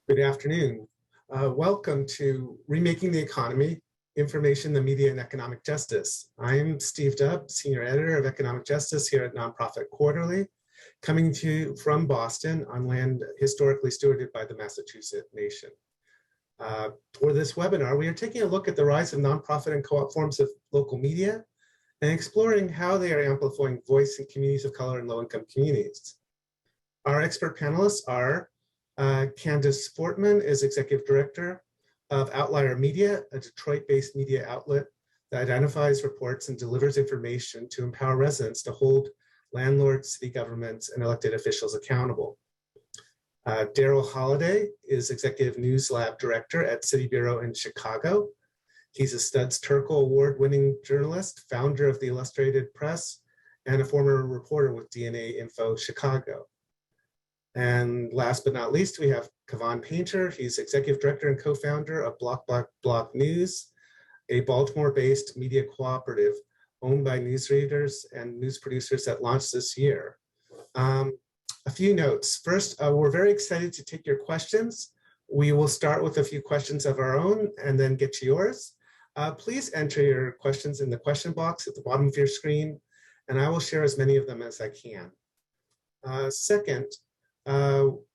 Good afternoon. Welcome to Remaking the Economy, Information, the Media, and Economic Justice. I'm Steve Dubb, Senior Editor of Economic Justice here at Nonprofit Quarterly, coming to you from Boston on land historically stewarded by the Massachusetts Nation. For this webinar, we are taking a look at the rise of nonprofit and co-op forms of local media and exploring how they are amplifying voice in communities of color and low-income communities. Our expert panelists are Candace Fortman is Executive Director of Outlier Media, a Detroit-based media outlet that identifies, reports, and delivers information to empower residents to hold landlords, city governments, and elected officials accountable. Daryl Holliday is Executive News Lab Director at City Bureau in Chicago. He's a Studs Terkel Award-winning journalist, founder of the Illustrated Press, and a former reporter with DNA Info Chicago. And last but not least, we have Kavan Painter. He's Executive Director and co-founder of BlockByBlock News, a Baltimore-based media cooperative owned by newsreaders and news producers that launched this year. A few notes. First, we're very excited to take your questions. We will start with a few questions of our own and then get to yours. Please enter your questions in the question box at the bottom of your screen, and I will share as many of them as I can. Second,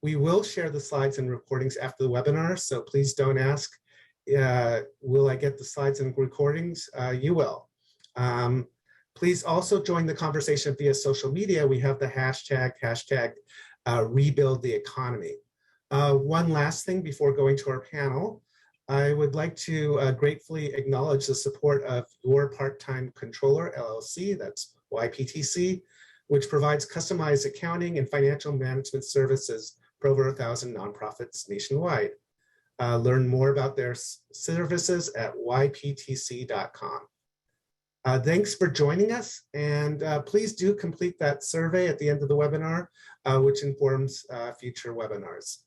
we will share the slides and recordings after the webinar, so please don't ask, will I get the slides and recordings? You will. Please also join the conversation via social media. We have the hashtag rebuild the economy. One last thing before going to our panel, I would like to gratefully acknowledge the support of Your Part-Time Controller, LLC, that's YPTC, which provides customized accounting and financial management services for over 1,000 nonprofits nationwide. Learn more about their services at yptc.com. Thanks for joining us, and please do complete that survey at the end of the webinar, which informs future webinars.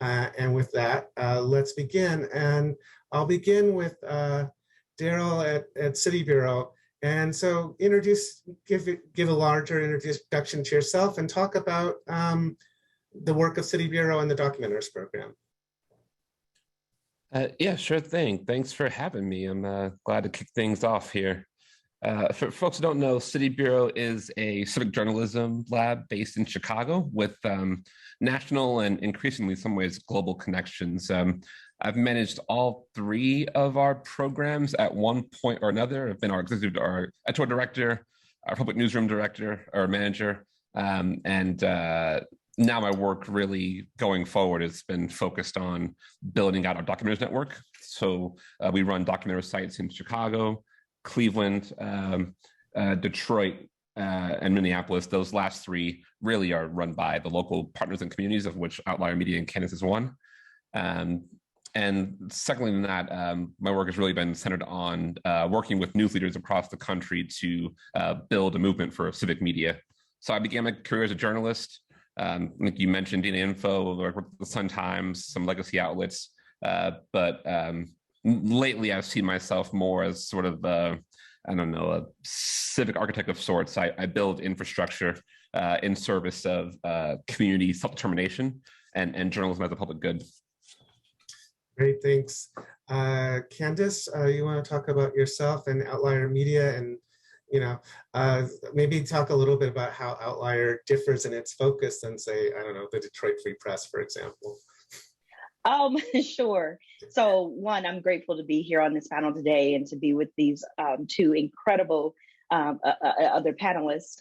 And with that, let's begin. And I'll begin with Daryl at City Bureau. And so give a larger introduction to yourself and talk about the work of City Bureau and the Documenters program. Yeah, sure thing. Thanks for having me. I'm glad to kick things off here. For folks who don't know, City Bureau is a civic journalism lab based in Chicago with national and increasingly, in some ways, global connections. I've managed all three of our programs at one point or another. I've been our editorial director, our public newsroom director, or manager, and now my work really going forward has been focused on building out our Documenters network. So we run Documenters sites in Chicago, Cleveland, Detroit, and Minneapolis. Those last three really are run by the local partners and communities, of which Outlier Media and Candace is one. And secondly than that, my work has really been centered on working with news leaders across the country to build a movement for civic media. So I began my career as a journalist. Like you mentioned, DNA Info, worked with the Sun-Times, some legacy outlets, but lately I've seen myself more as sort of a civic architect of sorts. I build infrastructure in service of community self-determination and journalism as a public good. Great, thanks. Candace, you want to talk about yourself and Outlier Media, and maybe talk a little bit about how Outlier differs in its focus than, say, I don't know, the Detroit Free Press, for example. Sure. So one, I'm grateful to be here on this panel today and to be with these two incredible other panelists.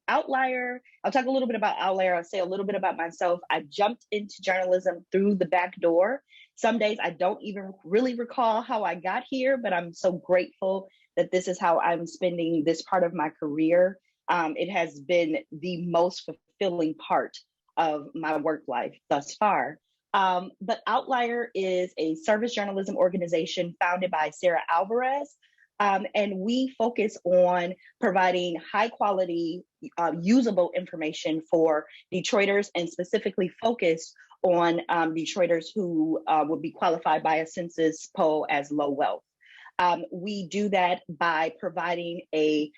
Outlier, I'll talk a little bit about Outlier. I'll say a little bit about myself. I jumped into journalism through the back door. Some days I don't even really recall how I got here, but I'm so grateful that this is how I'm spending this part of my career. It has been the most fulfilling part of my work life thus far. But Outlier is a service journalism organization founded by Sarah Alvarez. And we focus on providing high quality, usable information for Detroiters, and specifically focused on Detroiters who would be qualified by a census poll as low wealth. We do that by providing a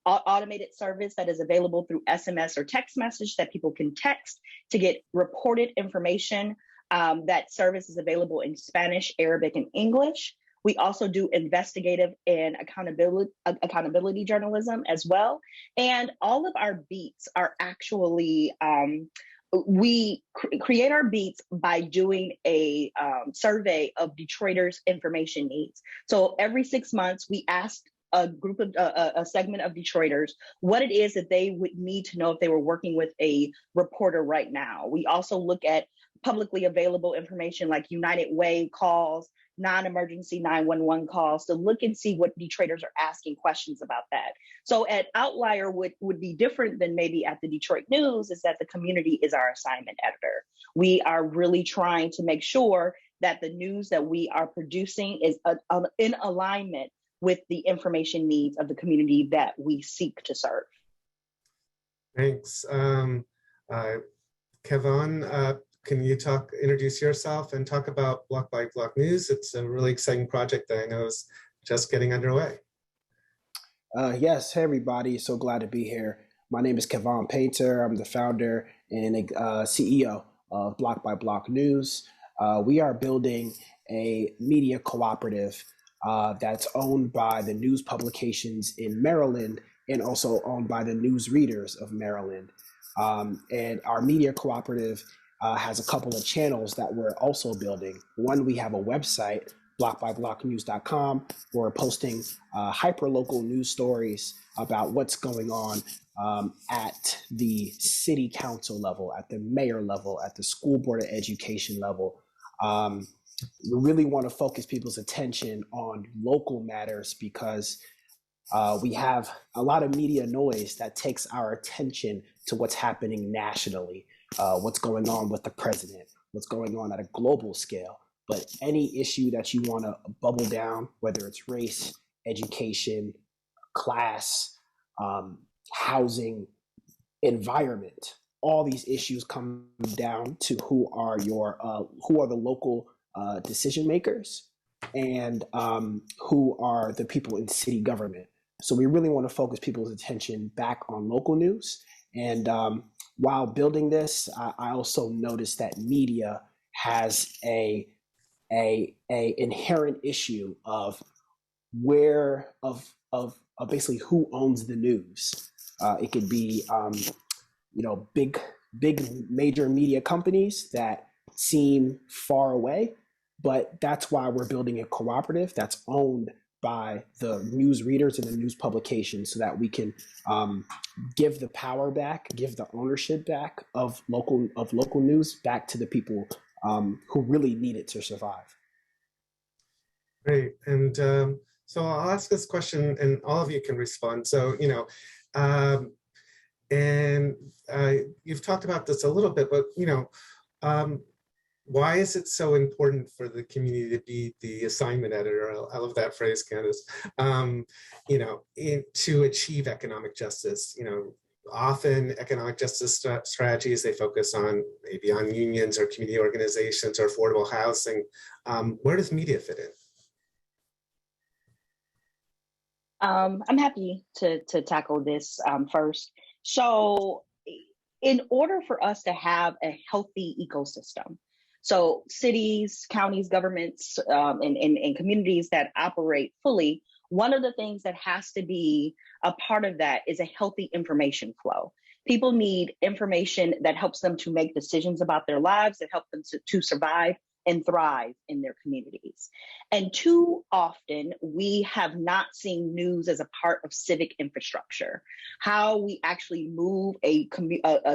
automated service that is available through SMS or text message that people can text to get reported information That service is available in Spanish, Arabic, and English. We also do investigative and accountability journalism as well. And all of our beats are actually, we create our beats by doing a survey of Detroiters' information needs. So every 6 months, we ask a group of a segment of Detroiters what it is that they would need to know if they were working with a reporter right now. We also look at publicly available information like United Way calls, non-emergency 911 calls, to look and see what Detroiters are asking questions about that. So at Outlier, would be different than maybe at the Detroit News is that the community is our assignment editor. We are really trying to make sure that the news that we are producing is in alignment with the information needs of the community that we seek to serve. Thanks. Kevon, can you introduce yourself and talk about BlockByBlock News? It's a really exciting project that I know is just getting underway. Yes, hey everybody, so glad to be here. My name is Kevon Painter. I'm the founder and CEO of BlockByBlock News. We are building a media cooperative that's owned by the news publications in Maryland and also owned by the news readers of Maryland. And our media cooperative has a couple of channels that we're also building. One, we have a website, blockbyblocknews.com. We're posting hyper-local news stories about what's going on at the city council level, at the mayor level, at the school board of education level. We really want to focus people's attention on local matters because we have a lot of media noise that takes our attention to what's happening nationally, what's going on with the president, what's going on at a global scale. But any issue that you want to bubble down, whether it's race, education, class, housing, environment, all these issues come down to who are the local decision makers and who are the people in city government. So we really want to focus people's attention back on local news. And while building this, I also noticed that media has a inherent issue of basically who owns the news. It could be big major media companies that seem far away, but that's why we're building a cooperative that's owned by the news readers and the news publications so that we can give the power back, give the ownership back of local news back to the people who really need it to survive. Great. And so I'll ask this question and all of you can respond. So, you've talked about this a little bit, but, why is it so important for the community to be the assignment editor? I love that phrase, Candace. To achieve economic justice. Often economic justice strategies, they focus on maybe on unions or community organizations or affordable housing. Where does media fit in? I'm happy to tackle this first. So in order for us to have a healthy ecosystem, so cities, counties, governments, and communities that operate fully, one of the things that has to be a part of that is a healthy information flow. People need information that helps them to make decisions about their lives, that help them to survive and thrive in their communities. And too often, we have not seen news as a part of civic infrastructure, how we actually move a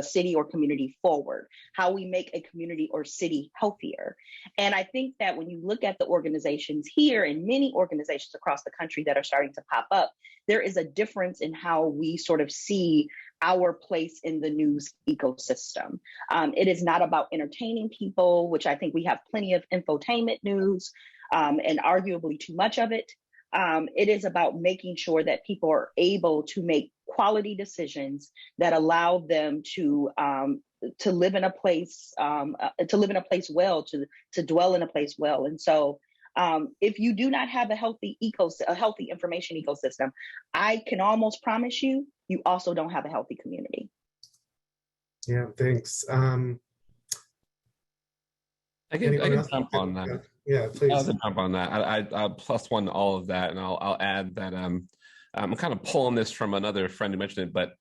city or community forward, how we make a community or city healthier. And I think that when you look at the organizations here and many organizations across the country that are starting to pop up, there is a difference in how we sort of see our place in the news ecosystem. It is not about entertaining people, which I think we have plenty of infotainment news and arguably too much of it. It is about making sure that people are able to make quality decisions that allow them to live in a place, well, to dwell in a place well. And so if you do not have a healthy information ecosystem, I can almost promise you, you also don't have a healthy community. Yeah, thanks. I Anyone can else? jump on that. Yeah, I'll please. jump on that. I'll plus one to all of that, and I'll add that I'm kind of pulling this from another friend who mentioned it, but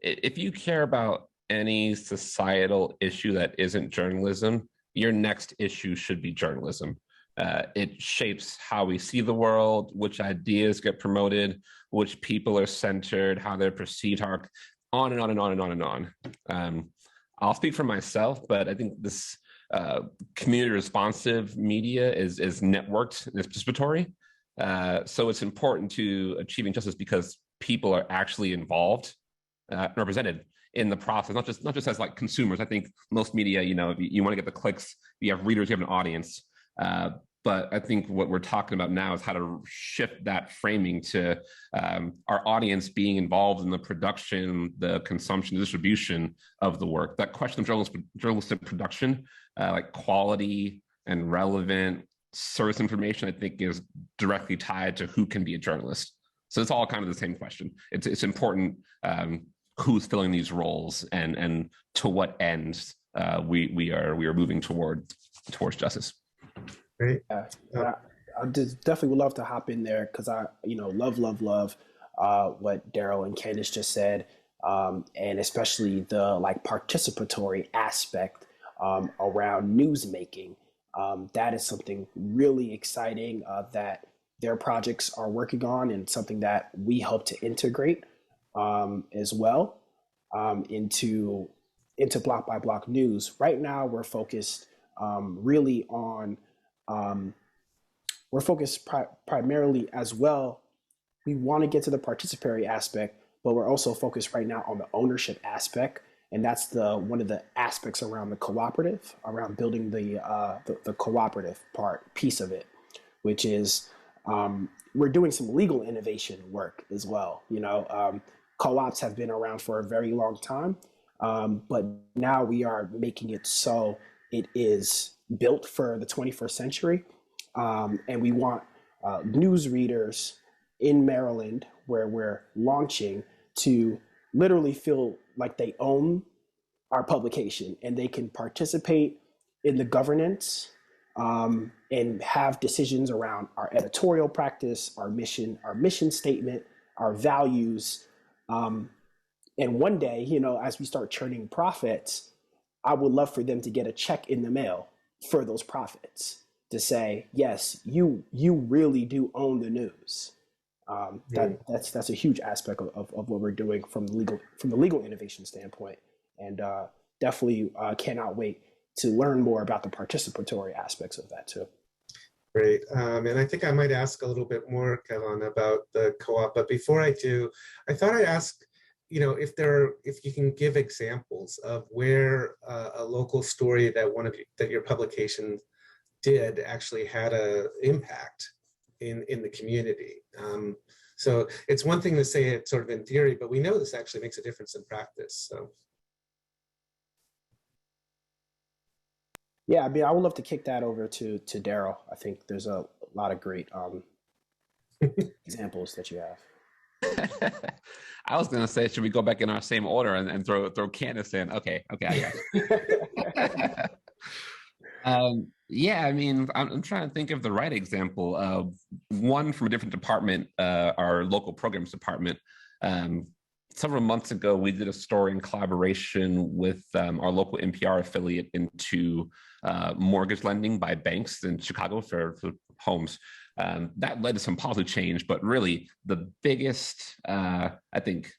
if you care about any societal issue that isn't journalism, your next issue should be journalism. It shapes how we see the world, which ideas get promoted, which people are centered, how they're perceived, how on and on and on and on and on. I'll speak for myself, but I think this community responsive media is networked and it's participatory. So it's important to achieving justice because people are actually involved, represented in the process, not just as like consumers. I think most media, you want to get the clicks, you have readers, you have an audience. But I think what we're talking about now is how to shift that framing to our audience being involved in the production, the consumption, the distribution of the work. That question of journalistic production, like quality and relevant source information, I think is directly tied to who can be a journalist. So it's all kind of the same question. It's important who's filling these roles and to what ends we are moving towards justice. Great. Yeah, I just definitely would love to hop in there because I, love what Daryl and Candace just said, and especially the like participatory aspect around news making. That is something really exciting that their projects are working on, and something that we hope to integrate as well into BlockByBlock News. Right now, we're focused really on. We're focused primarily as well. We want to get to the participatory aspect, but we're also focused right now on the ownership aspect, and that's one of the aspects around the cooperative, around building the cooperative piece of it, which is we're doing some legal innovation work as well. Co-ops have been around for a very long time, but now we are making it so it is built for the 21st century. And we want news readers in Maryland, where we're launching, to literally feel like they own our publication and they can participate in the governance and have decisions around our editorial practice, our mission statement, our values. And one day, as we start churning profits, I would love for them to get a check in the mail for those profits to say, yes, you really do own the news. That's a huge aspect of what we're doing from the legal innovation standpoint, and definitely cannot wait to learn more about the participatory aspects of that too. Great, and I think I might ask a little bit more, Kevin, about the co-op. But before I do, I thought I'd ask, if you can give examples of where a local story that your publication did actually had an impact in the community. So it's one thing to say it sort of in theory, but we know this actually makes a difference in practice. So. Yeah, I mean, I would love to kick that over to Daryl. I think there's a lot of great examples that you have. I was going to say, should we go back in our same order and throw Candace in? Okay, I got it. Yeah, I mean, I'm trying to think of the right example of one from a different department, our local programs department. Several months ago, we did a story in collaboration with our local NPR affiliate into mortgage lending by banks in Chicago for homes. That led to some policy change, but really the biggest, I think,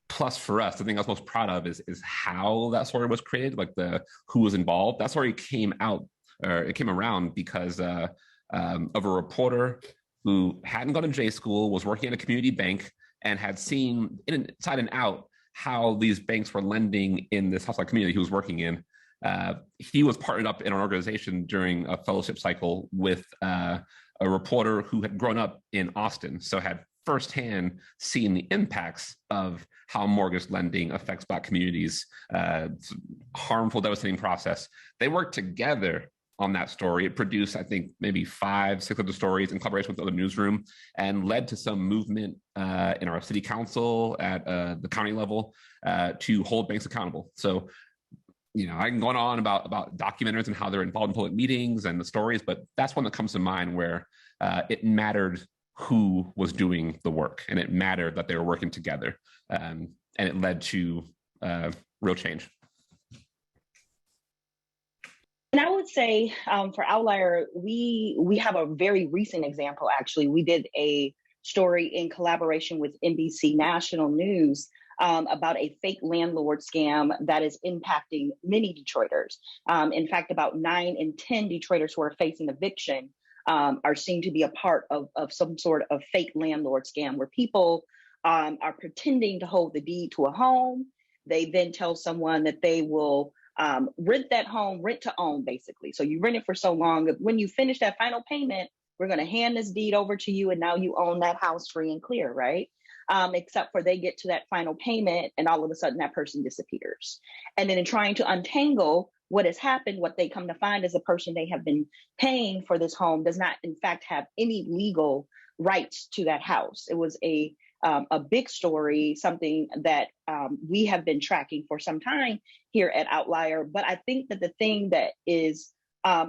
plus for us, the thing I was most proud of is how that story was created, like who was involved. That story came around because of a reporter who hadn't gone to J school, was working at a community bank, and had seen inside and out how these banks were lending in this household community he was working in. He was partnered up in an organization during a fellowship cycle with a reporter who had grown up in Austin, so had firsthand seen the impacts of how mortgage lending affects Black communities, harmful, devastating process. They worked together on that story. It produced, I think, maybe 5-6 other stories in collaboration with the other newsroom, and led to some movement in our city council at the county level to hold banks accountable. So I can go on about documenters and how they're involved in public meetings and the stories, but that's one that comes to mind where it mattered who was doing the work, and it mattered that they were working together, and it led to real change. And I would say for Outlier, we have a very recent example, actually. We did a story in collaboration with NBC National News about a fake landlord scam that is impacting many Detroiters. In fact, about 9 in 10 Detroiters who are facing eviction are seen to be a part of some sort of fake landlord scam where people are pretending to hold the deed to a home. They then tell someone that they will rent that home, rent to own, basically. So you rent it for so long. When you finish that final payment, we're going to hand this deed over to you, and now you own that house free and clear, right? Except for they get to that final payment, and all of a sudden that person disappears. And then in trying to untangle what has happened, what they come to find is the person they have been paying for this home does not, in fact, have any legal rights to that house. It was a big story, something that we have been tracking for some time here at Outlier. But I think that the thing that is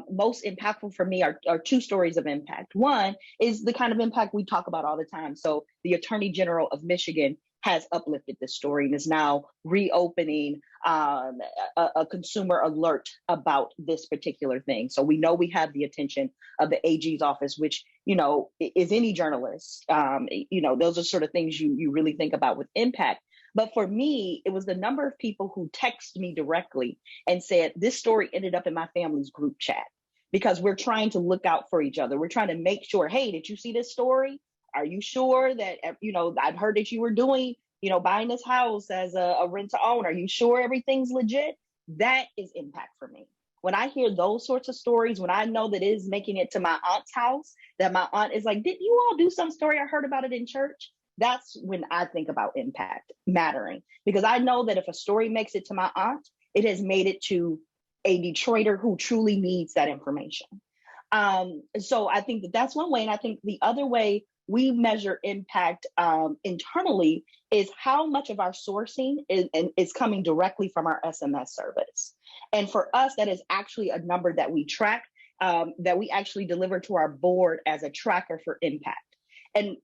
most impactful for me are 2 stories of impact. One is the kind of impact we talk about all the time. So the Attorney General of Michigan has uplifted this story and is now reopening a consumer alert about this particular thing. So we know we have the attention of the AG's office, which, is any journalist. Those are sort of things you really think about with impact. But for me, it was the number of people who texted me directly and said, this story ended up in my family's group chat, because we're trying to look out for each other. We're trying to make sure, hey, did you see this story? Are you sure that, I've heard that you were doing, buying this house as a rent to own. Are you sure everything's legit? That is impact for me. When I hear those sorts of stories, when I know that it is making it to my aunt's house, that my aunt is like, did you all do some story? I heard about it in church. That's when I think about impact mattering, because I know that if a story makes it to my aunt, it has made it to a Detroiter who truly needs that information. So I think that that's one way. And I think the other way we measure impact internally is how much of our sourcing is coming directly from our SMS service. And for us, that is actually a number that we track, that we actually deliver to our board as a tracker for impact. And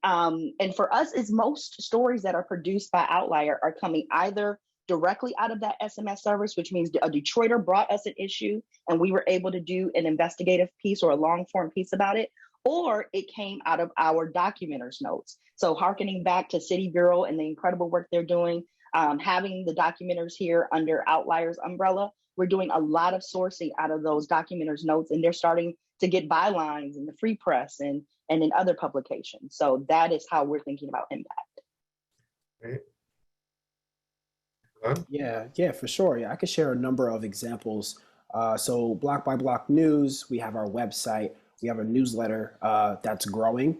for us, is most stories that are produced by Outlier are coming either directly out of that SMS service, which means a Detroiter brought us an issue and we were able to do an investigative piece or a long form piece about it, or it came out of our documenters notes. So hearkening back to City Bureau and the incredible work they're doing, having the documenters here under Outlier's umbrella, we're doing a lot of sourcing out of those documenters notes, and they're starting to get bylines in the Free Press and in other publications. So that is how we're thinking about impact. Right. Yeah, for sure. Yeah, I could share a number of examples. So BlockByBlock News, we have our website, we have a newsletter that's growing.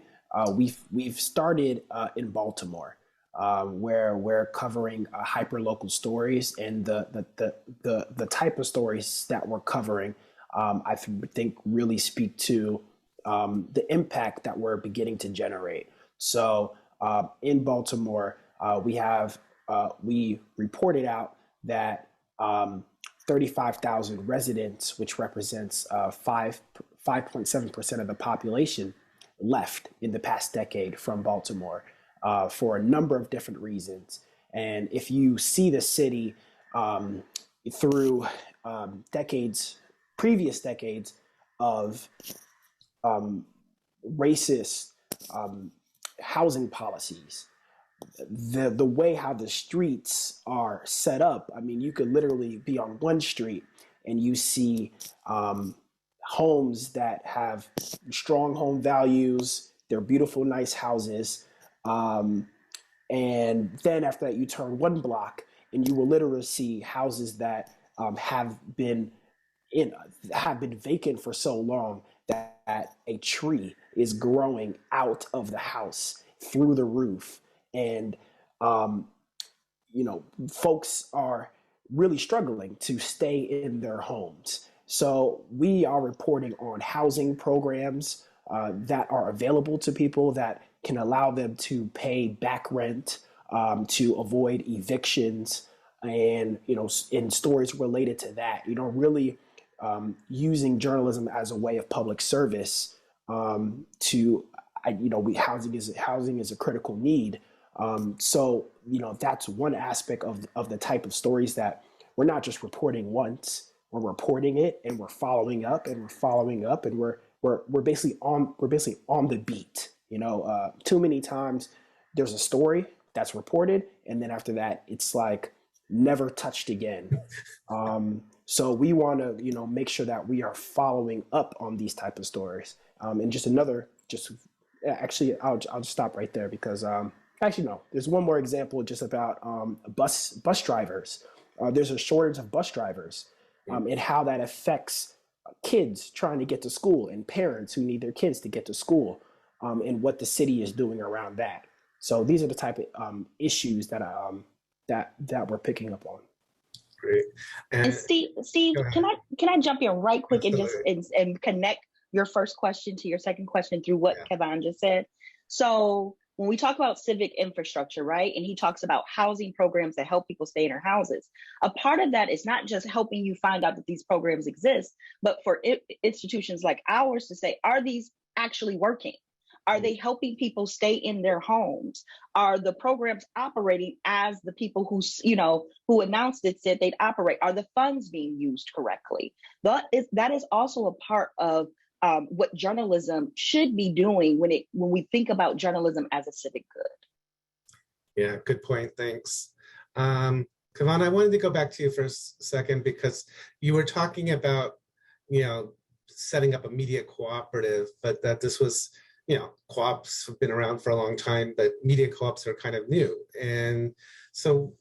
We've started in Baltimore, where we're covering hyper-local stories, and the type of stories that we're covering, I think really speak to the impact that we're beginning to generate. So in Baltimore, we reported out that 35,000 residents, which represents 5.7% of the population, left in the past decade from Baltimore for a number of different reasons. And if you see the city through previous decades of racist housing policies, the way how the streets are set up, I mean, you could literally be on one street and you see homes that have strong home values, they're beautiful, nice houses. And then after that, you turn one block and you will literally see houses that have been vacant for so long that a tree is growing out of the house through the roof. And, folks are really struggling to stay in their homes. So we are reporting on housing programs that are available to people that can allow them to pay back rent, to avoid evictions. and in stories related to that, really using journalism as a way of public service to housing is a critical need. So that's one aspect of the type of stories that we're not just reporting once, we're reporting it and we're following up and we're following up and we're basically on the beat. Too many times there's a story that's reported and then after that it's like never touched again. So we want to make sure that we are following up on these type of stories. And I'll just stop right there because actually no, there's one more example just about bus drivers. There's a shortage of bus drivers and how that affects kids trying to get to school and parents who need their kids to get to school and what the city is doing around that. So these are the type of issues that we're picking up on. Great. And Steve, can I jump in right quick and just and connect your first question to your second question through what Kevin just said? So when we talk about civic infrastructure, right, and he talks about housing programs that help people stay in their houses, a part of that is not just helping you find out that these programs exist, but for institutions like ours to say, are these actually working? Are they helping people stay in their homes? Are the programs operating as the people who announced it said they'd operate? Are the funds being used correctly? That is also a part of what journalism should be doing when we think about journalism as a civic good. Yeah, good point. Thanks. Kavan, I wanted to go back to you for a second because you were talking about, setting up a media cooperative, but that this was, co-ops have been around for a long time, but media co-ops are kind of new. And so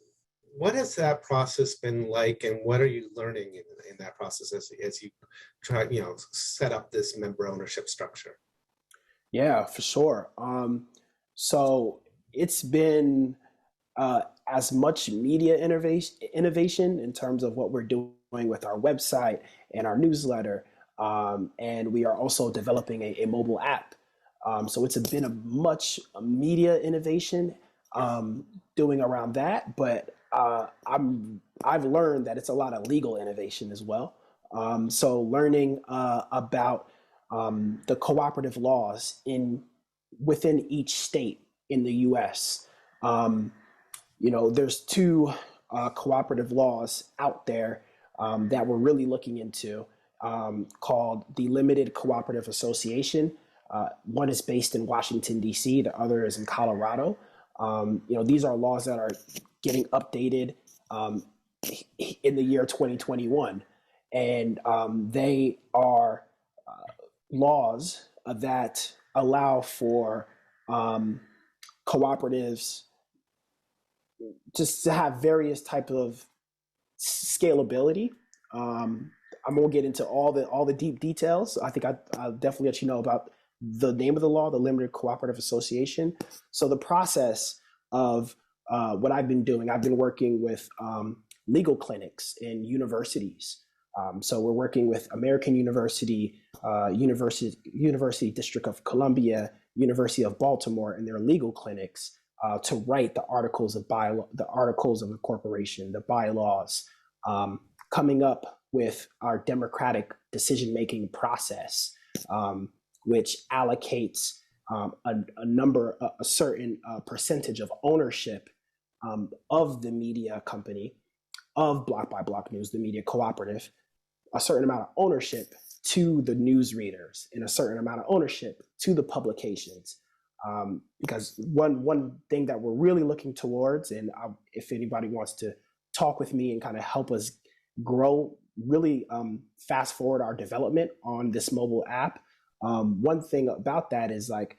what has that process been like and what are you learning in that process as you try, set up this member ownership structure? Yeah, for sure. So it's been as much media innovation in terms of what we're doing with our website and our newsletter. And we are also developing a mobile app. So it's been a much media innovation doing around that, but I've learned that it's a lot of legal innovation as well. So learning about the cooperative laws within each state in the U.S. There's two cooperative laws out there that we're really looking into called the Limited Cooperative Association. One is based in Washington, D.C. The other is in Colorado. These are laws that are getting updated in the year 2021. And they are laws that allow for cooperatives just to have various type of scalability. I won't get into all the deep details. I think I'll definitely let you know about the name of the law, the Limited Cooperative Association. So the process of what I've been doing, I've been working with legal clinics in universities. So we're working with American University, University District of Columbia, University of Baltimore, and their legal clinics to write the articles of incorporation, the bylaws, coming up with our democratic decision-making process, which allocates a certain percentage of ownership of the media company, of BlockByBlock News, the media cooperative, a certain amount of ownership to the news readers and a certain amount of ownership to the publications. Because one thing that we're really looking towards, and if anybody wants to talk with me and kind of help us grow, really fast forward our development on this mobile app, one thing about that is like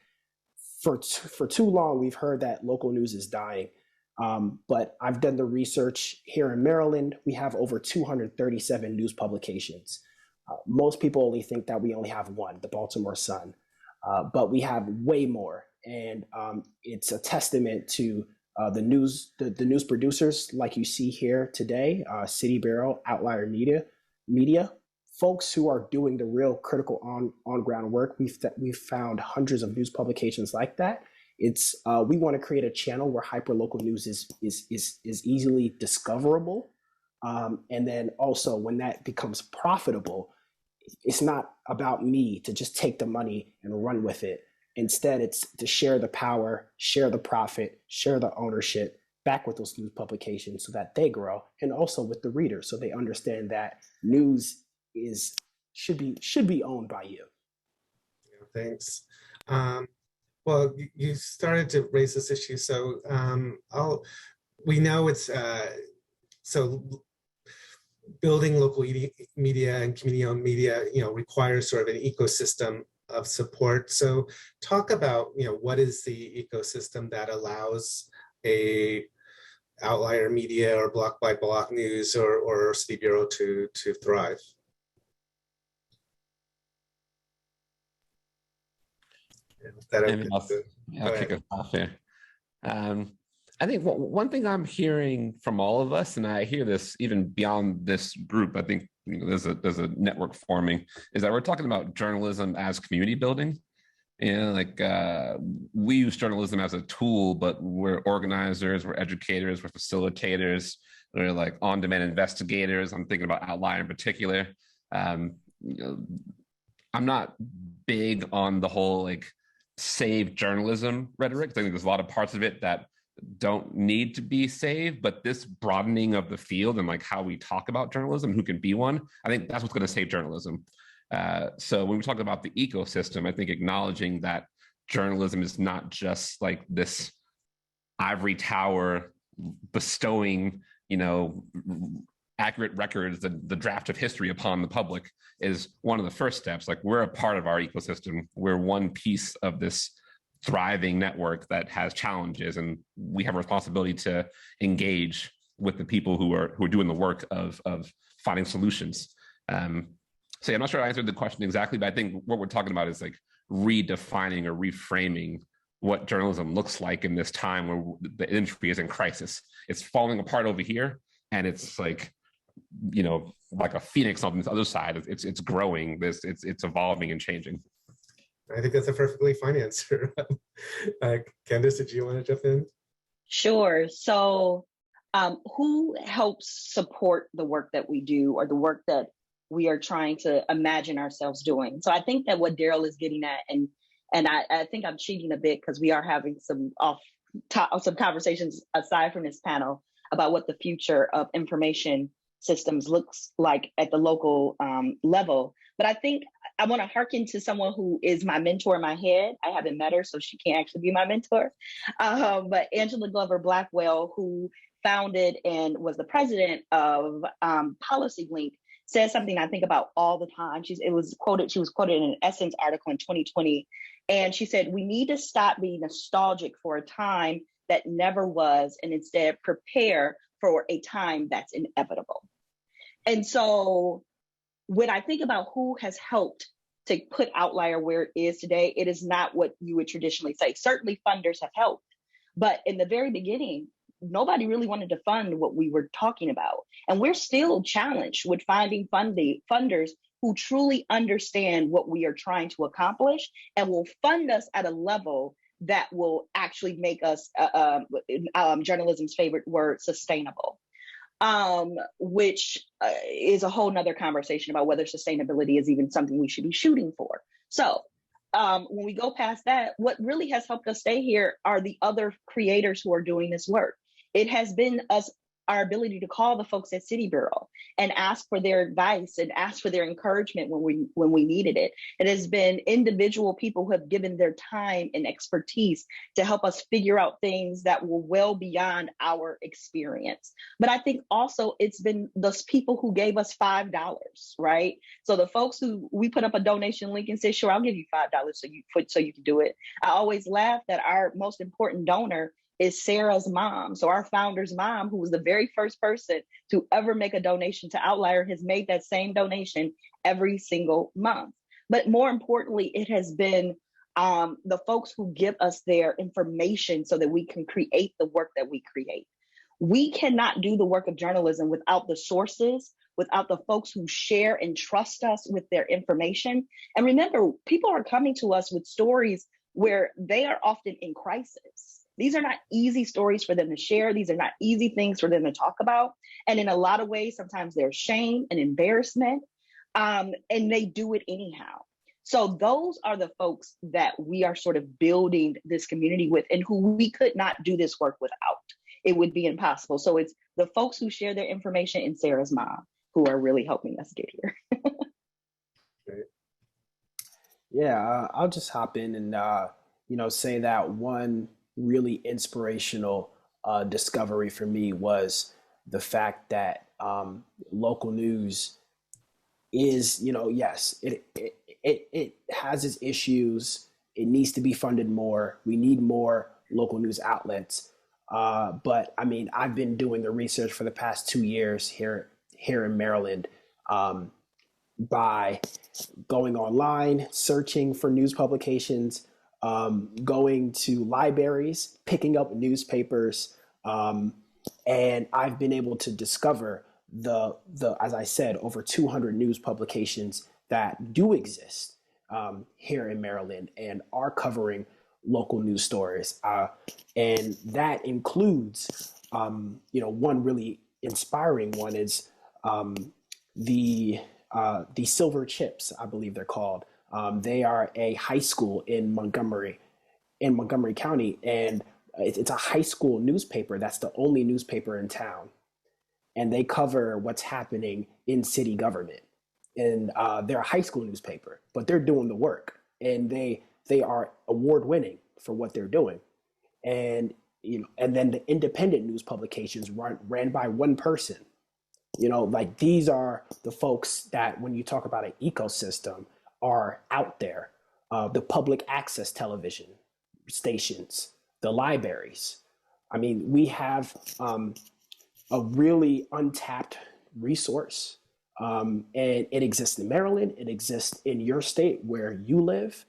for too long, we've heard that local news is dying. But I've done the research here in Maryland. We have over 237 news publications. Most people only think that we only have one, the Baltimore Sun, but we have way more. And it's a testament to the news producers like you see here today, City Bureau, Outlier Media, folks who are doing the real critical on ground work. We've found hundreds of news publications like that, It's we want to create a channel where hyperlocal news is easily discoverable, and then also when that becomes profitable, it's not about me to just take the money and run with it. Instead, it's to share the power, share the profit, share the ownership back with those news publications so that they grow, and also with the readers so they understand that news should be owned by you. Yeah, thanks. Well, you started to raise this issue, so we know it's so building local media and community-owned media, requires sort of an ecosystem of support. So talk about, what is the ecosystem that allows a Outlier Media or BlockByBlock News or City Bureau to thrive? Maybe I'll kick us off here. I think one thing I'm hearing from all of us, and I hear this even beyond this group, I think there's a network forming, is that we're talking about journalism as community building. We use journalism as a tool, but we're organizers, we're educators, we're facilitators, we're like on-demand investigators. I'm thinking about Outlier in particular. I'm not big on the whole save journalism rhetoric. I think there's a lot of parts of it that don't need to be saved, but this broadening of the field and how we talk about journalism, who can be one, I think that's what's going to save journalism. So when we talk about the ecosystem, I think acknowledging that journalism is not just this ivory tower bestowing, accurate records, the draft of history upon the public is one of the first steps. We're a part of our ecosystem. We're one piece of this thriving network that has challenges, and we have a responsibility to engage with the people who are doing the work of finding solutions. So yeah, I'm not sure I answered the question exactly, but I think what we're talking about is redefining or reframing what journalism looks like in this time where the industry is in crisis. It's falling apart over here, and it's like a phoenix on this other side. It's growing. It's evolving and changing. I think that's a perfectly fine answer. Candace, did you want to jump in? Sure. So who helps support the work that we do or the work that we are trying to imagine ourselves doing? So I think that what Daryl is getting at, and I think I'm cheating a bit because we are having some conversations aside from this panel about what the future of information systems looks like at the local level. But I think I want to hearken to someone who is my mentor in my head. I haven't met her, so she can't actually be my mentor. But Angela Glover Blackwell, who founded and was the president of Policy Link, says something I think about all the time. She was quoted in an Essence article in 2020. And she said, we need to stop being nostalgic for a time that never was, and instead prepare for a time that's inevitable. And so when I think about who has helped to put Outlier where it is today, it is not what you would traditionally say. Certainly funders have helped, but in the very beginning, nobody really wanted to fund what we were talking about. And we're still challenged with finding funders who truly understand what we are trying to accomplish and will fund us at a level that will actually make us, journalism's favorite word, sustainable. Which is a whole nother conversation about whether sustainability is even something we should be shooting for. So when we go past that, what really has helped us stay here are the other creators who are doing this work. It has been our ability to call the folks at City Bureau and ask for their advice and ask for their encouragement when we needed it. It has been individual people who have given their time and expertise to help us figure out things that were well beyond our experience. But I think also it's been those people who gave us $5, right? So the folks who we put up a donation link and said, sure, I'll give you $5 so you can do it. I always laugh that our most important donor is Sarah's mom. So our founder's mom, who was the very first person to ever make a donation to Outlier, has made that same donation every single month. But more importantly, it has been the folks who give us their information so that we can create the work that we create. We cannot do the work of journalism without the sources, without the folks who share and trust us with their information. And remember, people are coming to us with stories where they are often in crisis. These are not easy stories for them to share. These are not easy things for them to talk about. And in a lot of ways, sometimes there's shame and embarrassment, and they do it anyhow. So those are the folks that we are sort of building this community with, and who we could not do this work without. It would be impossible. So it's the folks who share their information and Sarah's mom who are really helping us get here. Great. Yeah, I'll just hop in and say that one really inspirational discovery for me was the fact that local news is, yes, it has its issues. It needs to be funded more. We need more local news outlets. But I mean, I've been doing the research for the past 2 years here in Maryland, by going online, searching for news publications, going to libraries, picking up newspapers, and I've been able to discover the as I said, over 200 news publications that do exist here in Maryland and are covering local news stories, and that includes, one really inspiring one is the Silver Chips, I believe they're called. They are a high school in Montgomery County, and it's a high school newspaper that's the only newspaper in town, and they cover what's happening in city government. And they're a high school newspaper, but they're doing the work, and they are award winning for what they're doing. And and then the independent news publications ran by one person. Like, these are the folks that, when you talk about an ecosystem, are out there. The public access television stations, the libraries. I mean, we have a really untapped resource. And it exists in Maryland. It exists in your state where you live.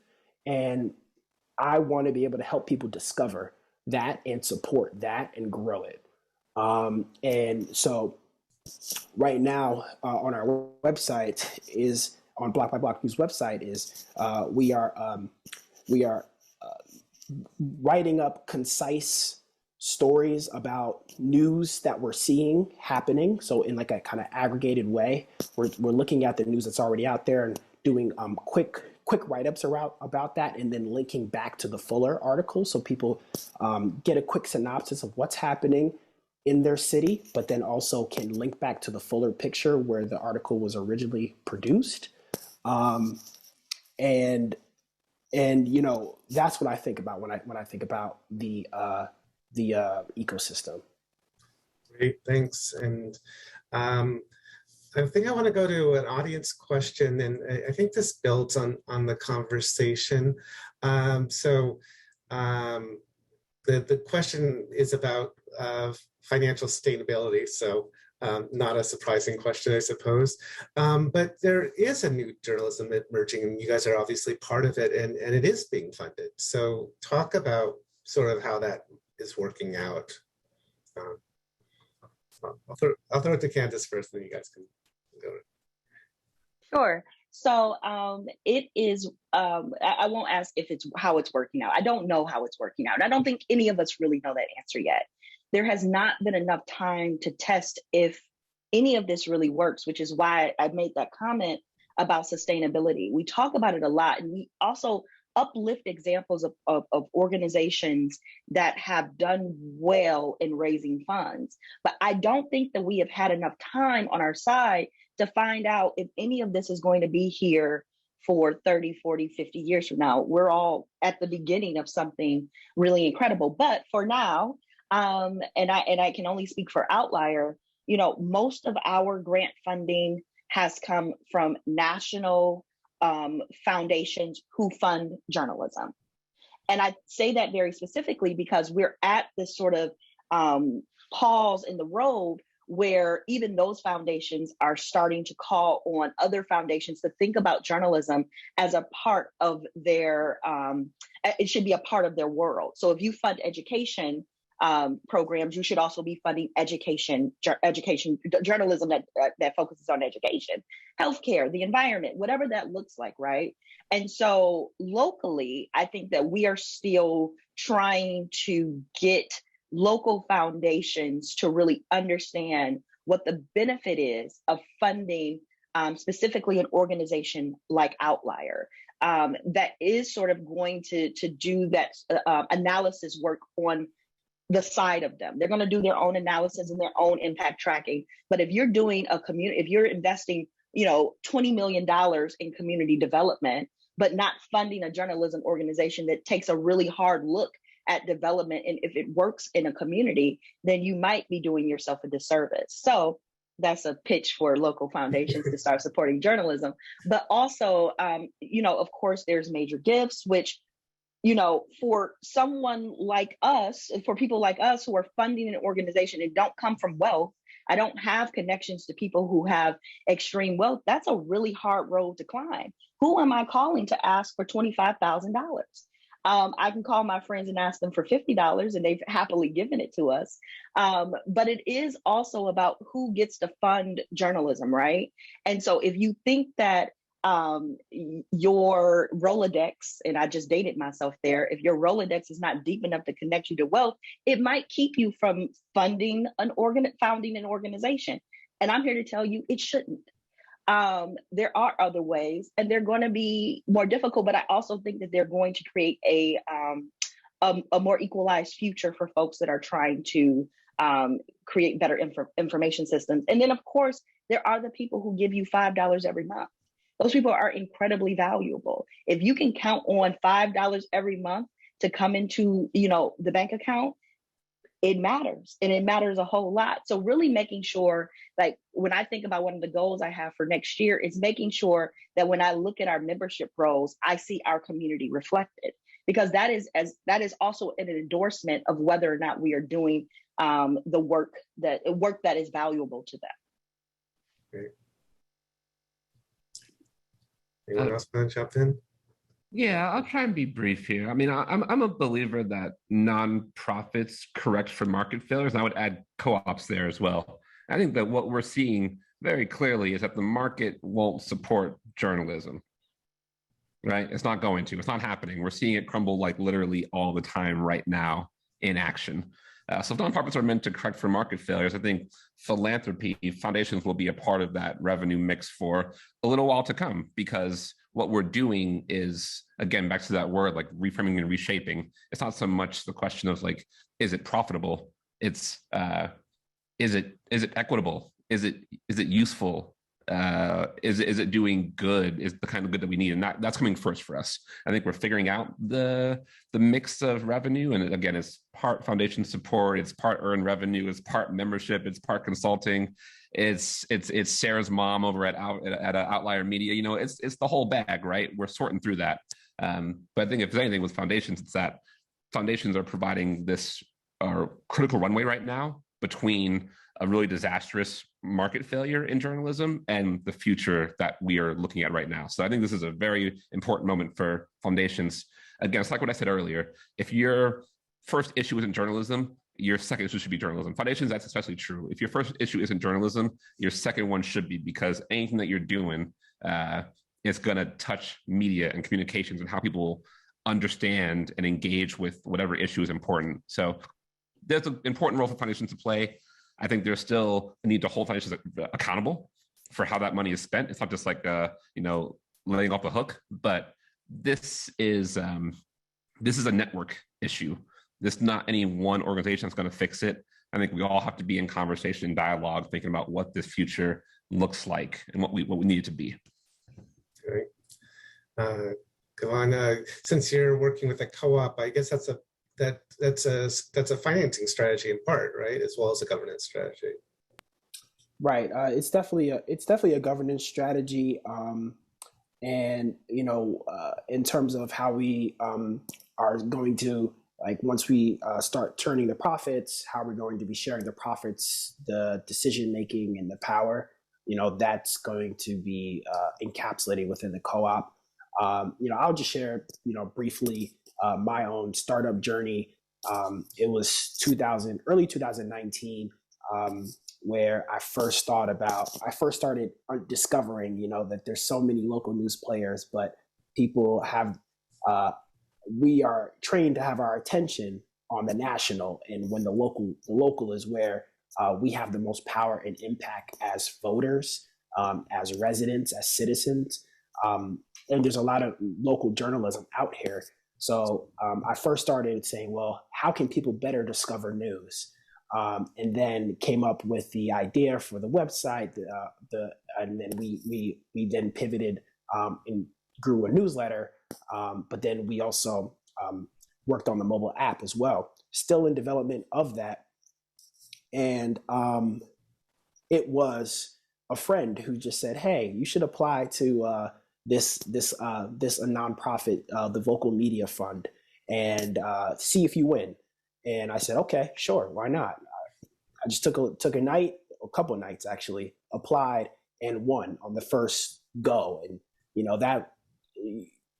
And I want to be able to help people discover that and support that and grow it. And so right now, on our website is on BlockByBlock News website is we are writing up concise stories about news that we're seeing happening. So in like a kind of aggregated way, we're looking at the news that's already out there and doing quick write-ups about that, and then linking back to the fuller article so people get a quick synopsis of what's happening in their city, but then also can link back to the fuller picture where the article was originally produced. And that's what I think about when I think about the ecosystem. Great, thanks. And I think I want to go to an audience question, and I think this builds on the conversation. The question is about financial sustainability. So not a surprising question, I suppose. But there is a new journalism emerging, and you guys are obviously part of it, and it is being funded. So talk about sort of how that is working out. I'll throw it to Candace first, then you guys can go. Sure. So it is, I won't ask if it's how it's working out. I don't know how it's working out. I don't think any of us really know that answer yet. There has not been enough time to test if any of this really works, which is why I made that comment about sustainability. We talk about it a lot, and we also uplift examples of organizations that have done well in raising funds. But I don't think that we have had enough time on our side to find out if any of this is going to be here for 30, 40, 50 years from now. We're all at the beginning of something really incredible. But for now, and I can only speak for Outlier, most of our grant funding has come from national foundations who fund journalism. And I say that very specifically because we're at this sort of pause in the road where even those foundations are starting to call on other foundations to think about journalism as a part of their, it should be a part of their world. So if you fund education, programs. You should also be funding education journalism that focuses on education, healthcare, the environment, whatever that looks like, right? And so locally, I think that we are still trying to get local foundations to really understand what the benefit is of funding specifically an organization like Outlier that is sort of going to do that analysis work on the side of them. They're going to do their own analysis and their own impact tracking. But if you're doing a community, if you're investing, $20 million in community development, but not funding a journalism organization that takes a really hard look at development, and if it works in a community, then you might be doing yourself a disservice. So that's a pitch for local foundations to start supporting journalism. But also, of course, there's major gifts, which, for someone like us, for people like us who are funding an organization and don't come from wealth, I don't have connections to people who have extreme wealth. That's a really hard road to climb. Who am I calling to ask for $25,000? I can call my friends and ask them for $50, and they've happily given it to us. But it is also about who gets to fund journalism, right? And so if you think that your Rolodex, and I just dated myself there, if your Rolodex is not deep enough to connect you to wealth, it might keep you from founding an organization. And I'm here to tell you it shouldn't. There are other ways, and they're going to be more difficult, but I also think that they're going to create a more equalized future for folks that are trying to create better information systems. And then, of course, there are the people who give you $5 every month. Those people are incredibly valuable. If you can count on $5 every month to come into, the bank account, it matters, and it matters a whole lot. So really making sure, like when I think about one of the goals I have for next year, it's making sure that when I look at our membership roles, I see our community reflected, because that is also an endorsement of whether or not we are doing the work that is valuable to them. Great. Anyone else want to jump in? Yeah, I'll try and be brief here. I mean, I'm a believer that nonprofits correct for market failures, and I would add co-ops there as well. I think that what we're seeing very clearly is that the market won't support journalism, right? It's not going to. It's not happening. We're seeing it crumble like literally all the time right now in action. So if nonprofits are meant to correct for market failures, I think philanthropy, foundations will be a part of that revenue mix for a little while to come, because what we're doing is, again, back to that word, like reframing and reshaping. It's not so much the question of like, is it profitable? It's is it equitable? Is it useful? Is it doing good? Is the kind of good that we need? And that's coming first for us. I think we're figuring out the mix of revenue. And again, it's part foundation support, it's part earned revenue, it's part membership, it's part consulting. It's Sarah's mom over at Outlier Media. It's the whole bag, right? We're sorting through that. But I think if there's anything with foundations, it's that foundations are providing this critical runway right now between a really disastrous market failure in journalism and the future that we are looking at right now. So I think this is a very important moment for foundations. Again, it's like what I said earlier. If your first issue isn't journalism, your second issue should be journalism. Foundations, that's especially true. If your first issue isn't journalism, your second one should be, because anything that you're doing is going to touch media and communications and how people understand and engage with whatever issue is important. So there's an important role for foundations to play. I think there's still a need to hold foundations accountable for how that money is spent. It's not just like laying off the hook, but this is a network issue. This is not any one organization that's going to fix it. I think we all have to be in conversation and dialogue, thinking about what this future looks like and what we need it to be. Great. Kavan, since you're working with a co-op, I guess that's a financing strategy in part, right, as well as a governance strategy. Right. It's definitely a governance strategy, and in terms of how we are going to, like, once we start turning the profits, how we're going to be sharing the profits, the decision making, and the power. That's going to be encapsulated within the co-op. I'll just share briefly my own startup journey. It was early 2019, where I first started discovering, that there's so many local news players, but people have, we are trained to have our attention on the national, and when the local is where we have the most power and impact as voters, as residents, as citizens. And there's a lot of local journalism out here. So I first started saying, well, how can people better discover news? And then came up with the idea for the website, and then we then pivoted and grew a newsletter. But then we also worked on the mobile app as well, still in development of that. And it was a friend who just said, hey, you should apply to this a nonprofit, the Vocal Media Fund, and see if you win. And I said, okay, sure, why not? I just took a night, a couple of nights actually, applied and won on the first go. And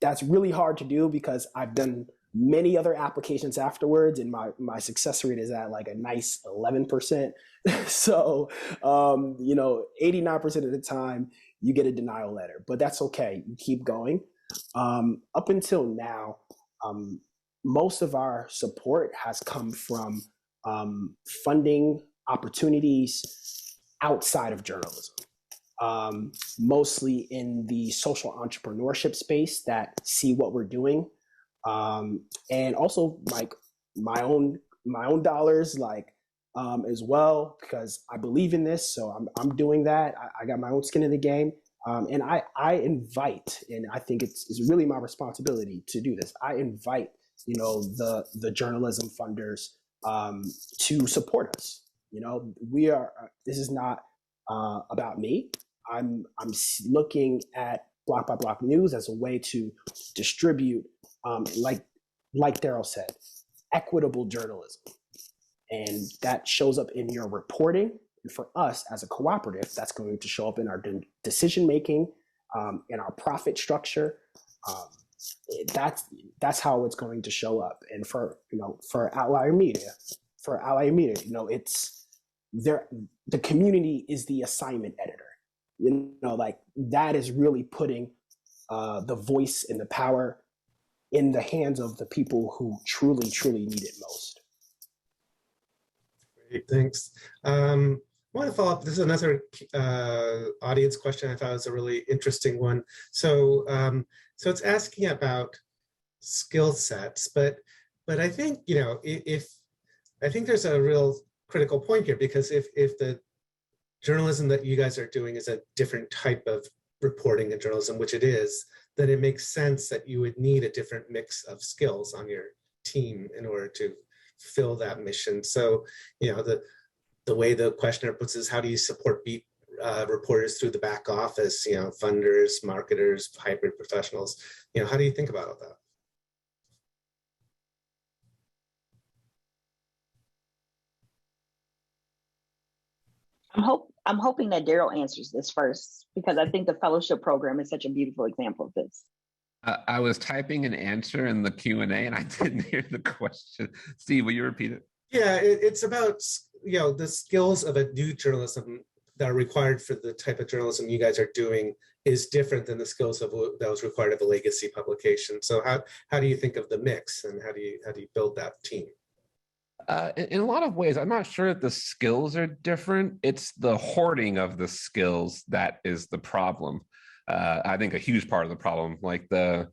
that's really hard to do because I've done many other applications afterwards, and my success rate is at like a nice 11%. So 89% of the time you get a denial letter, but that's okay. You keep going. Up until now, most of our support has come from funding opportunities outside of journalism, mostly in the social entrepreneurship space that see what we're doing, and also like my own dollars, like as well, because I believe in this. So I'm doing that. I got my own skin in the game. And I invite, and I think it's really my responsibility to do this. I invite, the journalism funders to support us. This is not about me. I'm looking at BlockByBlock News as a way to distribute, like Daryl said, equitable journalism. And that shows up in your reporting. And for us as a cooperative, that's going to show up in our decision making, in our profit structure. That's how it's going to show up. And for Outlier Media, it's there. The community is the assignment editor. Like that is really putting the voice and the power in the hands of the people who truly, truly need it most. Great, thanks. I want to follow up. This is another audience question I thought was a really interesting one. So it's asking about skill sets, but I think I think there's a real critical point here, because if the journalism that you guys are doing is a different type of reporting and journalism, which it is, then it makes sense that you would need a different mix of skills on your team in order to fill that mission. So, the way the questioner puts it is, how do you support beat reporters through the back office, funders, marketers, hybrid professionals? How do you think about all that? I'm hoping that Daryl answers this first, because I think the fellowship program is such a beautiful example of this. I was typing an answer in the Q&A and I didn't hear the question. Steve, will you repeat it? Yeah, it's about the skills of a new journalism that are required for the type of journalism you guys are doing is different than the skills that was required of a legacy publication. So how do you think of the mix, and how do you build that team? In a lot of ways, I'm not sure that the skills are different. It's the hoarding of the skills that is the problem. I think a huge part of the problem, like the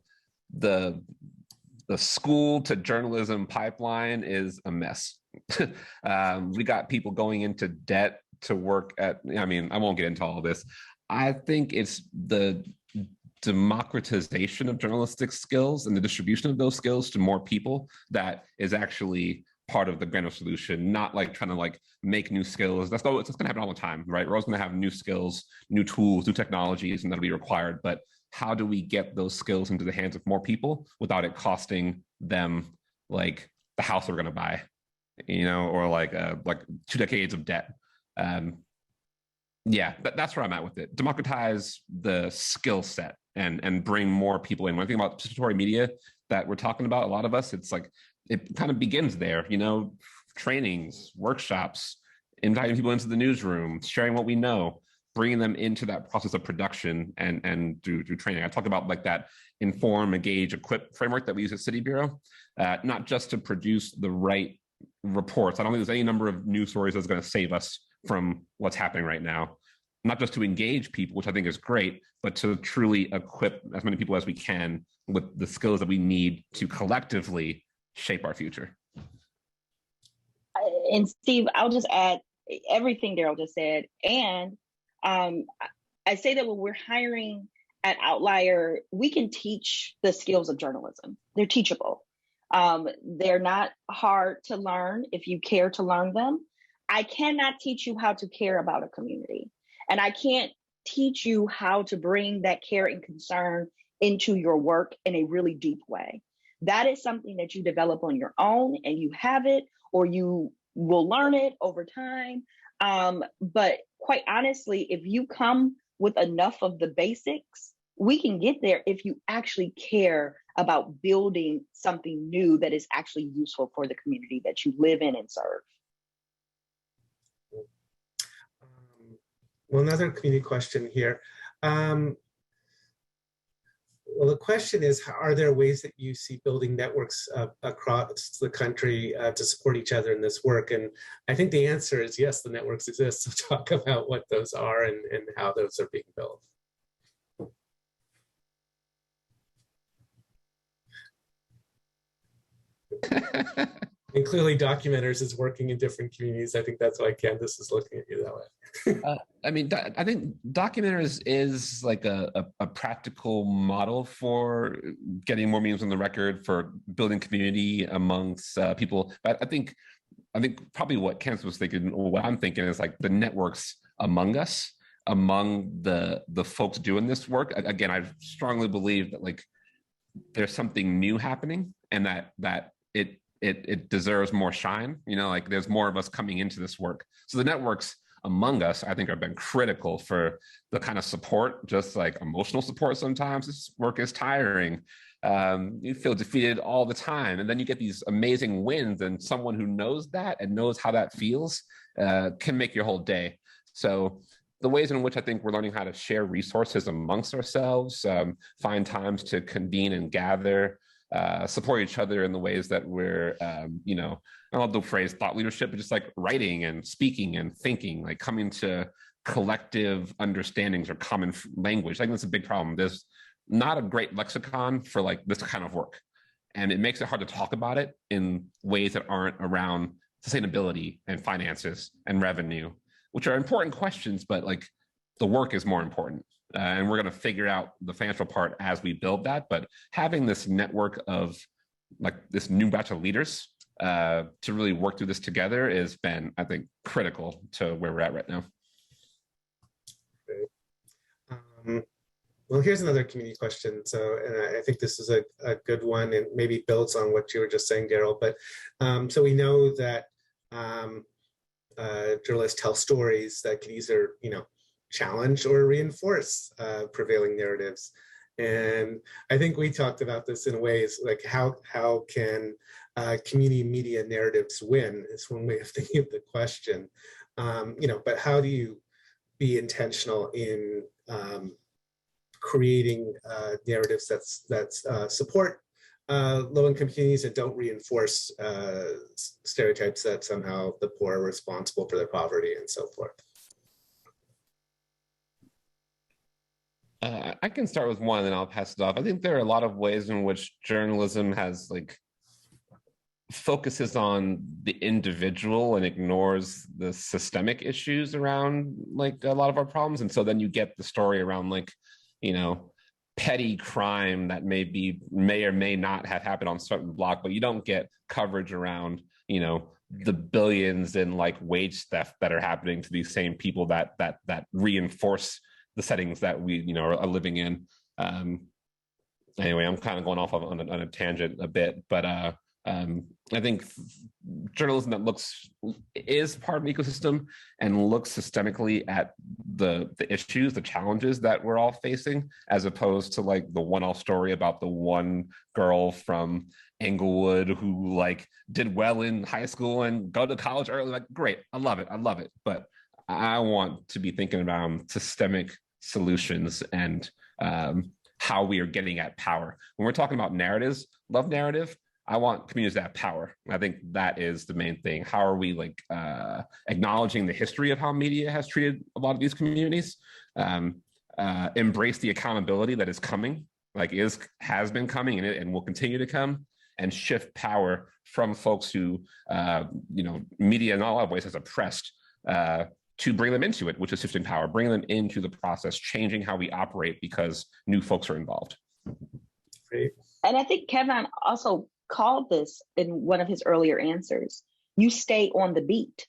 school to journalism pipeline is a mess. We got people going into debt to work at, I won't get into all of this. I think it's the democratization of journalistic skills and the distribution of those skills to more people that is actually part of the grander solution, not like trying to like make new skills. It's going to happen all the time, right? We're always going to have new skills, new tools, new technologies, and that'll be required. But how do we get those skills into the hands of more people without it costing them like the house we're going to buy, or like 2 decades of debt? That's where I'm at with it. Democratize the skill set and bring more people in. When I think about participatory media that we're talking about, a lot of us, it's like it kind of begins there, trainings, workshops, inviting people into the newsroom, sharing what we know, bringing them into that process of production and through training. I talk about like that inform, engage, equip framework that we use at City Bureau, not just to produce the right reports. I don't think there's any number of news stories that's going to save us from what's happening right now. Not just to engage people, which I think is great, but to truly equip as many people as we can with the skills that we need to collectively shape our future. And Steve, I'll just add everything Daryl just said. And I say that when we're hiring at Outlier, we can teach the skills of journalism. They're teachable. They're not hard to learn if you care to learn them. I cannot teach you how to care about a community. And I can't teach you how to bring that care and concern into your work in a really deep way. That is something that you develop on your own, and you have it, or you will learn it over time. But quite honestly, if you come with enough of the basics, we can get there if you actually care about building something new that is actually useful for the community that you live in and serve. Well, another community question here. Well, the question is, are there ways that you see building networks across the country to support each other in this work? And I think the answer is yes, the networks exist. So talk about what those are and how those are being built. And clearly Documenters is working in different communities. I think that's why Candace is looking at you that way. I mean, I think Documenters is like a practical model for getting more memes on the record, for building community amongst people. But I think probably what Candace was thinking, or what I'm thinking, is like the networks among us, among the folks doing this work. Again, I strongly believe that like there's something new happening, and that it deserves more shine. Like there's more of us coming into this work. So the networks among us, I think, have been critical for the kind of support, just like emotional support. Sometimes this work is tiring. You feel defeated all the time. And then you get these amazing wins, and someone who knows that and knows how that feels can make your whole day. So the ways in which I think we're learning how to share resources amongst ourselves, find times to convene and gather, support each other in the ways that we're, I love the phrase thought leadership, but just like writing and speaking and thinking, like coming to collective understandings or common language. I think that's a big problem. There's not a great lexicon for like this kind of work. And it makes it hard to talk about it in ways that aren't around sustainability and finances and revenue, which are important questions, but like the work is more important. And we're going to figure out the financial part as we build that. But having this network of like this new batch of leaders to really work through this together has been, I think, critical to where we're at right now. Well, here's another community question. So, and I think this is a good one, and maybe builds on what you were just saying, Daryl. But so we know that journalists tell stories that can either, challenge or reinforce prevailing narratives. And I think we talked about this in ways like how can community media narratives win is one way of thinking of the question. But how do you be intentional in creating narratives that support low-income communities and don't reinforce stereotypes that somehow the poor are responsible for their poverty and so forth? I can start with one and then I'll pass it off. I think there are a lot of ways in which journalism has like focuses on the individual and ignores the systemic issues around like a lot of our problems. And so then you get the story around like, petty crime that may or may not have happened on a certain block, but you don't get coverage around, the billions in like wage theft that are happening to these same people that reinforce the settings that we, are living in. Anyway, I'm kind of going off on a tangent a bit, but I think journalism that is part of an ecosystem and looks systemically at the issues, the challenges that we're all facing, as opposed to like the one-off story about the one girl from Englewood who like did well in high school and go to college early. Like, great, I love it. But I want to be thinking about systemic solutions and how we are getting at power. When we're talking about narratives, love narrative, I want communities to have power. I think that is the main thing. How are we like acknowledging the history of how media has treated a lot of these communities? Embrace the accountability that is coming, has been coming and will continue to come, and shift power from folks who, media in a lot of ways has oppressed, to bring them into it, which is shifting power, bring them into the process, changing how we operate because new folks are involved. Great. And I think Kevin also called this in one of his earlier answers. You stay on the beat.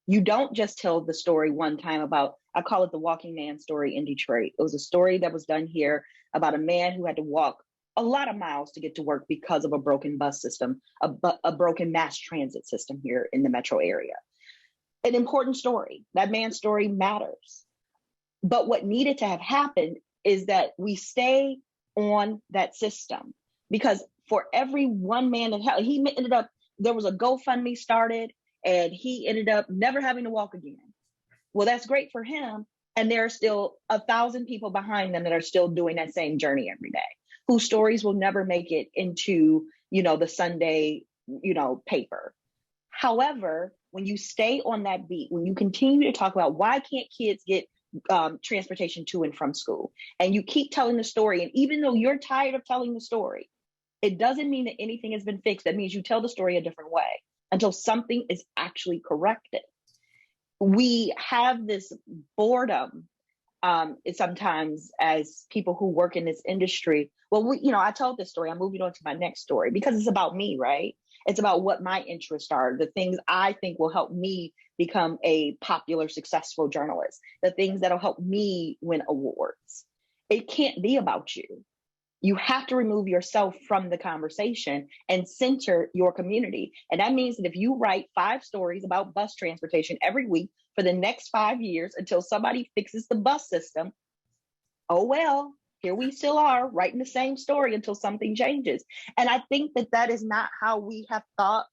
You don't just tell the story one time about, I call it the walking man story in Detroit. It was a story that was done here about a man who had to walk a lot of miles to get to work because of a broken bus system, a broken mass transit system here in the metro area. An important story. That man's story matters. But what needed to have happened is that we stay on that system, because for every one man that he ended up, there was a GoFundMe started and he ended up never having to walk again. Well, that's great for him. And there are still 1,000 people behind them that are still doing that same journey every day, whose stories will never make it into, the Sunday, paper. However, when you stay on that beat, when you continue to talk about why can't kids get transportation to and from school, and you keep telling the story, and even though you're tired of telling the story, it doesn't mean that anything has been fixed. That means you tell the story a different way until something is actually corrected. We have this boredom sometimes as people who work in this industry. Well, I told this story. I'm moving on to my next story because it's about me, right? It's about what my interests are, the things I think will help me become a popular, successful journalist, the things that'll help me win awards. It can't be about you. You have to remove yourself from the conversation and center your community. And that means that if you write 5 stories about bus transportation every week for the next 5 years until somebody fixes the bus system, oh, well, here we still are writing the same story until something changes. And I think that is not how we have thought.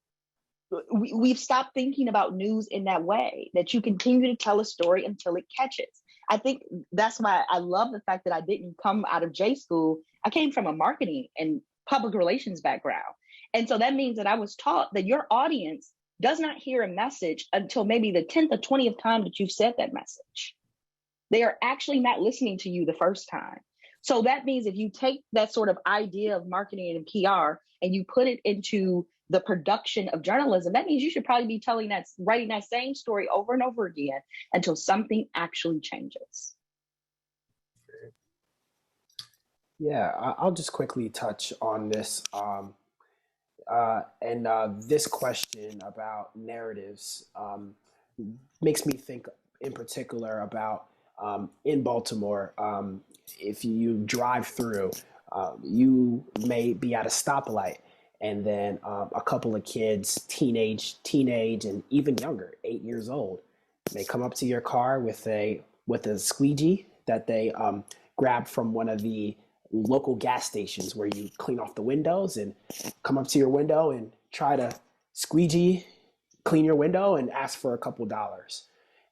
We've stopped thinking about news in that way, that you continue to tell a story until it catches. I think that's why I love the fact that I didn't come out of J school. I came from a marketing and public relations background. And so that means that I was taught that your audience does not hear a message until maybe the 10th or 20th time that you've said that message. They are actually not listening to you the first time. So that means if you take that sort of idea of marketing and PR and you put it into the production of journalism, that means you should probably be writing that same story over and over again until something actually changes. Yeah, I'll just quickly touch on this. This question about narratives makes me think in particular about in Baltimore. If you drive through, you may be at a stoplight, and then a couple of kids, teenage, and even younger, 8 years old, may come up to your car with a squeegee that they grab from one of the local gas stations where you clean off the windows, and come up to your window and try to squeegee clean your window and ask for a couple dollars.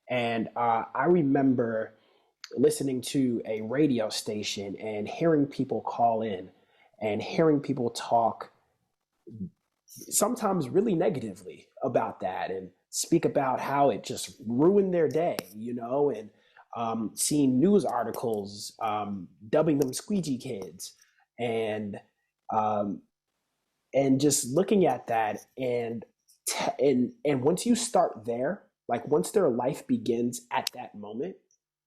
And I remember listening to a radio station and hearing people call in and hearing people talk sometimes really negatively about that and speak about how it just ruined their day, and seeing news articles dubbing them squeegee kids, and just looking at that, and once you start there, like once their life begins at that moment,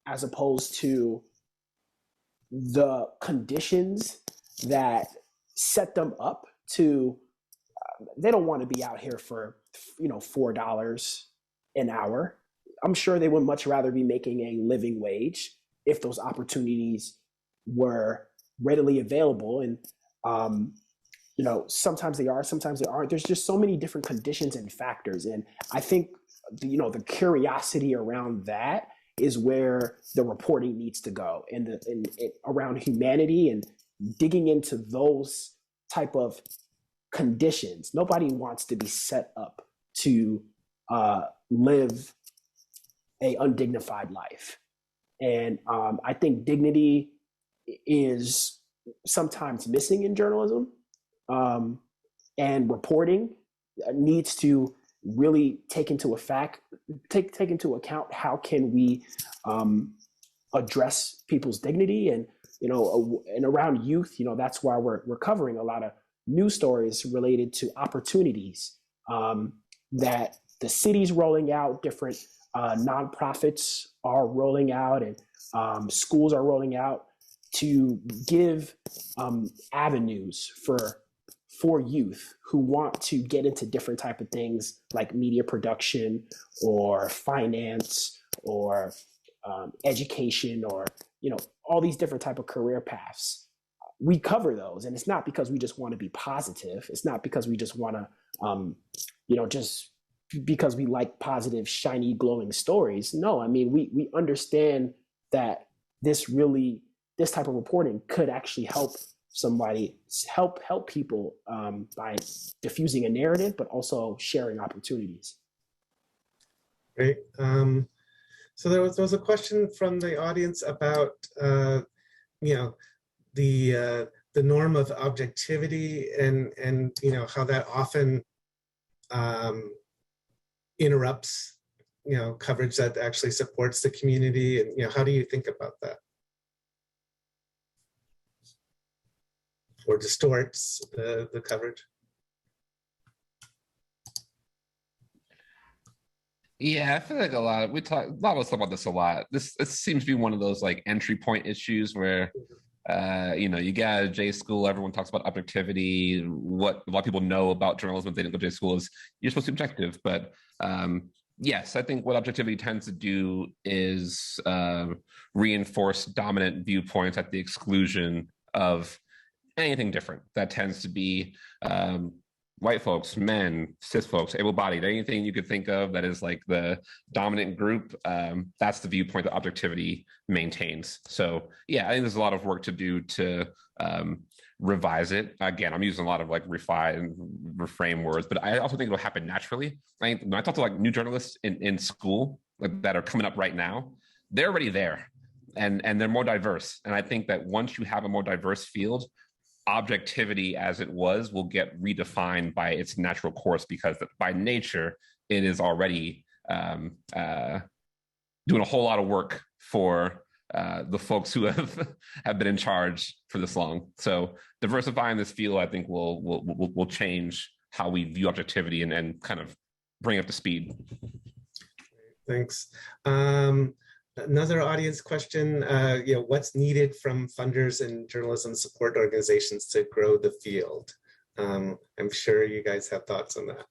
as opposed to the conditions that set them up to, they don't want to be out here for $4 an hour. I'm sure they would much rather be making a living wage if those opportunities were readily available. And sometimes they are, sometimes they aren't. There's just so many different conditions and factors. And I think, the curiosity around that is where the reporting needs to go, and around humanity and digging into those type of conditions. Nobody wants to be set up to live a undignified life. And I think dignity is sometimes missing in journalism, and reporting needs to really take into account how can we address people's dignity. And and around youth, that's why we're covering a lot of news stories related to opportunities that the city's rolling out, different nonprofits are rolling out, and schools are rolling out to give avenues for youth who want to get into different type of things like media production or finance or education, or all these different type of career paths. We cover those, and it's not because we just want to be positive. It's not because we just want to just because we like positive, shiny, glowing stories. No, I mean, we understand that this type of reporting could actually help somebody, help people by diffusing a narrative, but also sharing opportunities. Great. So there was a question from the audience about the norm of objectivity, and how that often interrupts coverage that actually supports the community, and how do you think about that? Or distorts the coverage? Yeah, I feel like a lot of us talk about this a lot. This seems to be one of those like entry point issues where you get out of J school, everyone talks about objectivity. What a lot of people know about journalism if they didn't go to J school is you're supposed to be objective. But yes, I think what objectivity tends to do is reinforce dominant viewpoints at the exclusion of anything different. That tends to be white folks, men, cis folks, able-bodied, anything you could think of that is like the dominant group. That's the viewpoint that objectivity maintains. So yeah, I think there's a lot of work to do to revise it. Again, I'm using a lot of like refine, reframe words, but I also think it'll happen naturally. When I talk to like new journalists in school that are coming up right now, they're already there, and they're more diverse. And I think that once you have a more diverse field, objectivity as it was will get redefined by its natural course, because by nature it is already doing a whole lot of work for the folks who have been in charge for this long. So diversifying this field, I think, will change how we view objectivity and kind of bring up to speed. Thanks. Another audience question, what's needed from funders and journalism support organizations to grow the field? I'm sure you guys have thoughts on that.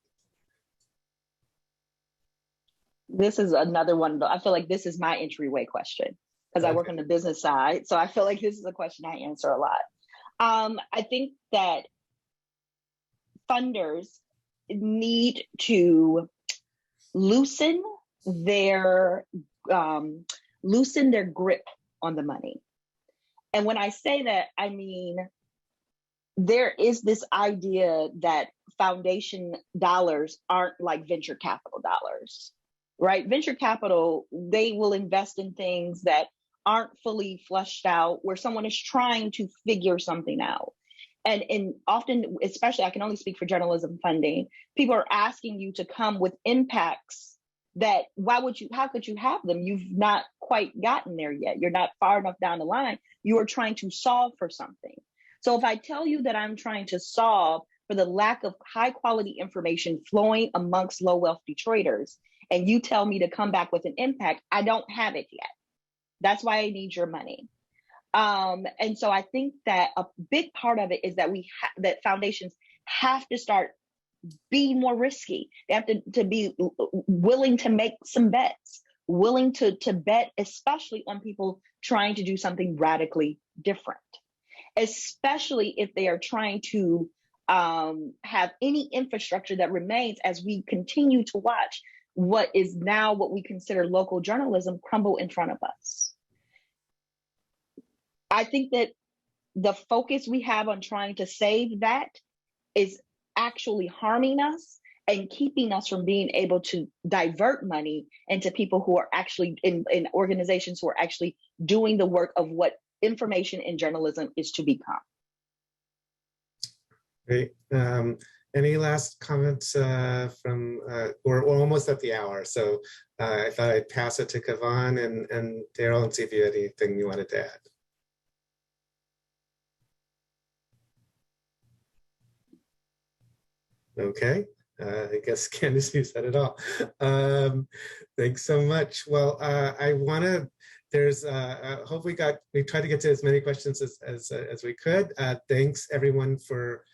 This is another one, though. I feel like this is my entryway question because I work on the business side. So I feel like this is a question I answer a lot. I think that funders need to loosen their grip on the money. And when I say that, I mean, there is this idea that foundation dollars aren't like venture capital dollars, right? Venture capital, they will invest in things that aren't fully fleshed out, where someone is trying to figure something out. And often, especially, I can only speak for journalism funding, people are asking you to come with impacts that how could you have them? You've not quite gotten there yet. You're not far enough down the line. You are trying to solve for something. So if I tell you that I'm trying to solve for the lack of high quality information flowing amongst low wealth Detroiters, and you tell me to come back with an impact, I don't have it yet. That's why I need your money. And so I think that a big part of it is that that foundations have to start being more risky. They have to be willing to make some bets, willing to bet, especially on people trying to do something radically different, especially if they are trying to have any infrastructure that remains as we continue to watch what is now what we consider local journalism crumble in front of us. I think that the focus we have on trying to save that is actually harming us and keeping us from being able to divert money into people who are actually in organizations who are actually doing the work of what information and journalism is to become. Great. Any last comments from, we're almost at the hour, so I thought I'd pass it to Kavan and Daryl and see if you had anything you wanted to add. Okay, I guess Candace, you said it all. Thanks so much. Well, I want to, there's, hope we tried to get to as many questions as we could. Thanks everyone for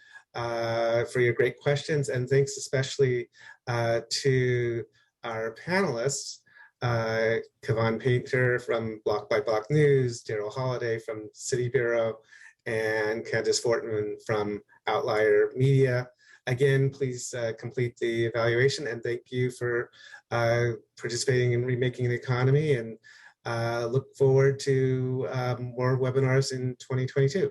your great questions, and thanks especially to our panelists, Kavan Painter from BlockByBlock News, Daryl Holliday from City Bureau, and Candace Fortman from Outlier Media. Again, please complete the evaluation, and thank you for participating in Remaking the Economy, and look forward to more webinars in 2022.